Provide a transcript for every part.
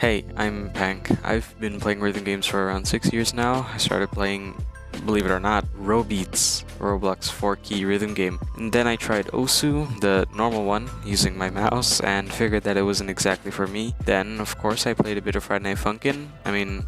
Hey, I'm Pank. I've been playing rhythm games for around 6 years now. I started playing, believe it or not, Robeats, Roblox 4-key rhythm game. And then I tried Osu, the normal one, using my mouse, and figured that it wasn't exactly for me. Then, of course, I played a bit of Friday Night Funkin'.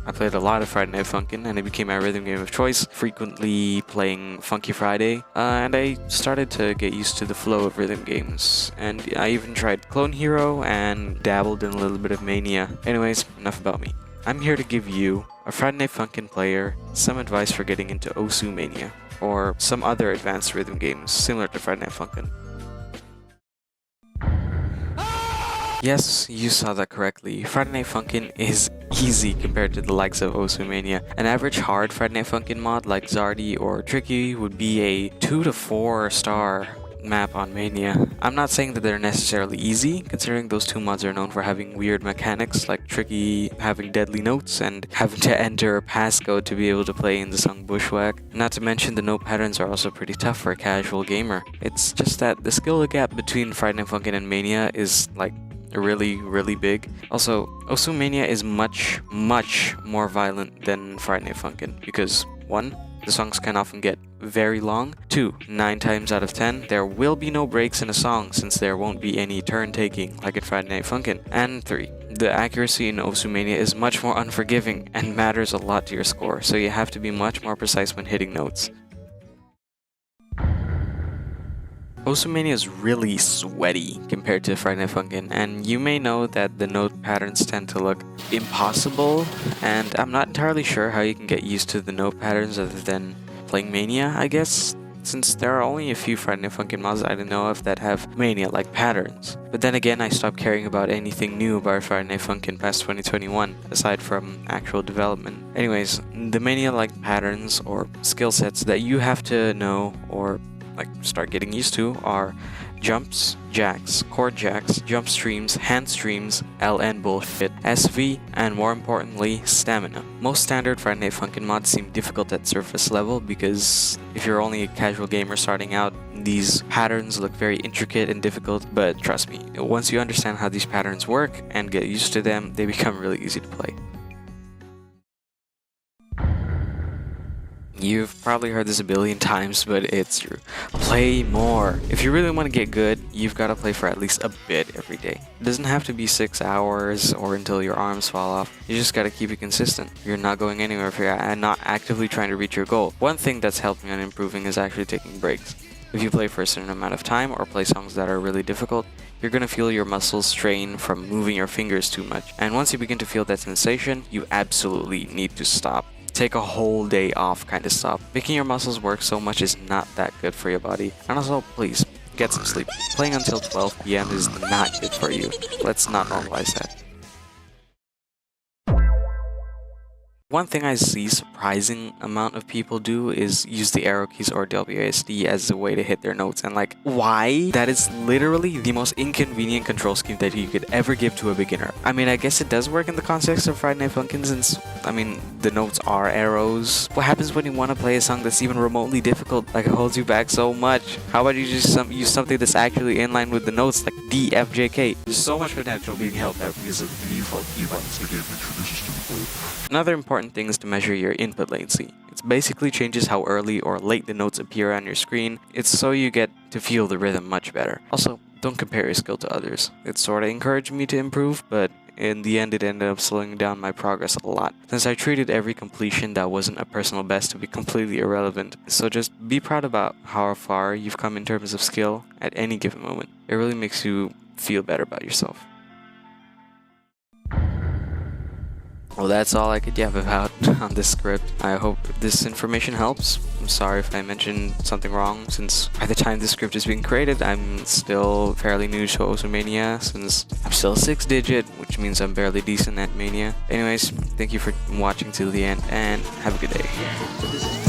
I played a lot of Friday Night Funkin', and it became my rhythm game of choice, frequently playing Funky Friday. And I started to get used to the flow of rhythm games. And I even tried Clone Hero and dabbled in a little bit of Mania. Anyways, enough about me. I'm here to give you, a Friday Night Funkin' player, some advice for getting into Osu Mania, or some other advanced rhythm games similar to Friday Night Funkin'. Yes, you saw that correctly. Friday Night Funkin' is easy compared to the likes of Osu Mania. An average hard Friday Night Funkin' mod like Zardy or Tricky would be a 2 to 4 star map on Mania. I'm not saying that they're necessarily easy, considering those two mods are known for having weird mechanics, like Tricky having deadly notes and having to enter a passcode to be able to play in the song Bushwhack. Not to mention the note patterns are also pretty tough for a casual gamer. It's just that the skill gap between Friday Night Funkin' and Mania is like really big. Also, Osu Mania is much more violent than Friday Night Funkin' because 1. The songs can often get very long. 2. 9 times out of 10, there will be no breaks in a song since there won't be any turn taking like in Friday Night Funkin'. And 3. The accuracy in Osu Mania is much more unforgiving and matters a lot to your score, so you have to be much more precise when hitting notes. Osu Mania is really sweaty compared to Friday Night Funkin', and you may know that the note patterns tend to look impossible, and I'm not entirely sure how you can get used to the note patterns other than playing Mania, I guess, since there are only a few Friday Night Funkin' mods I don't know of that have Mania-like patterns. But then again, I stopped caring about anything new about Friday Night Funkin' past 2021, aside from actual development. Anyways, the Mania-like patterns or skill sets that you have to know or start getting used to are jumps, jacks, chord jacks, jump streams, hand streams, LN bullshit, SV, and more importantly, stamina. Most standard Friday Night Funkin' mods seem difficult at surface level because if you're only a casual gamer starting out, these patterns look very intricate and difficult, but trust me, once you understand how these patterns work and get used to them, they become really easy to play. You've probably heard this a billion times, but it's true. Play more. If you really want to get good, you've got to play for at least a bit every day. It doesn't have to be 6 hours or until your arms fall off. You just got to keep it consistent. You're not going anywhere if you're not actively trying to reach your goal. One thing that's helped me on improving is actually taking breaks. If you play for a certain amount of time or play songs that are really difficult, you're going to feel your muscles strain from moving your fingers too much. And once you begin to feel that sensation, you absolutely need to stop. Take a whole day off kind of stop. Making your muscles work so much is not that good for your body. And also, please, get some sleep. Playing until 12 PM is not good for you. Let's not normalize that. One thing I see surprising amount of people do is use the arrow keys or WASD as a way to hit their notes, and why? That is literally the most inconvenient control scheme that you could ever give to a beginner. I guess it does work in the context of Friday Night Funkin' since, the notes are arrows. What happens when you want to play a song that's even remotely difficult, it holds you back so much? How about you just use something that's actually in line with the notes, like D, F, J, K? There's so much potential being held back because of the default key buttons the game introduces to the player. Another important thing is to measure your input latency. It basically changes how early or late the notes appear on your screen. It's so you get to feel the rhythm much better. Also, don't compare your skill to others. It sorta encouraged me to improve, but in the end it ended up slowing down my progress a lot, since I treated every completion that wasn't a personal best to be completely irrelevant. So just be proud about how far you've come in terms of skill at any given moment. It really makes you feel better about yourself. Well, that's all I could yap about on this script. I hope this information helps. I'm sorry if I mentioned something wrong, since by the time this script is being created, I'm still fairly new to Osu Mania, since I'm still 6-digit, which means I'm barely decent at Mania. Anyways, thank you for watching till the end, and have a good day.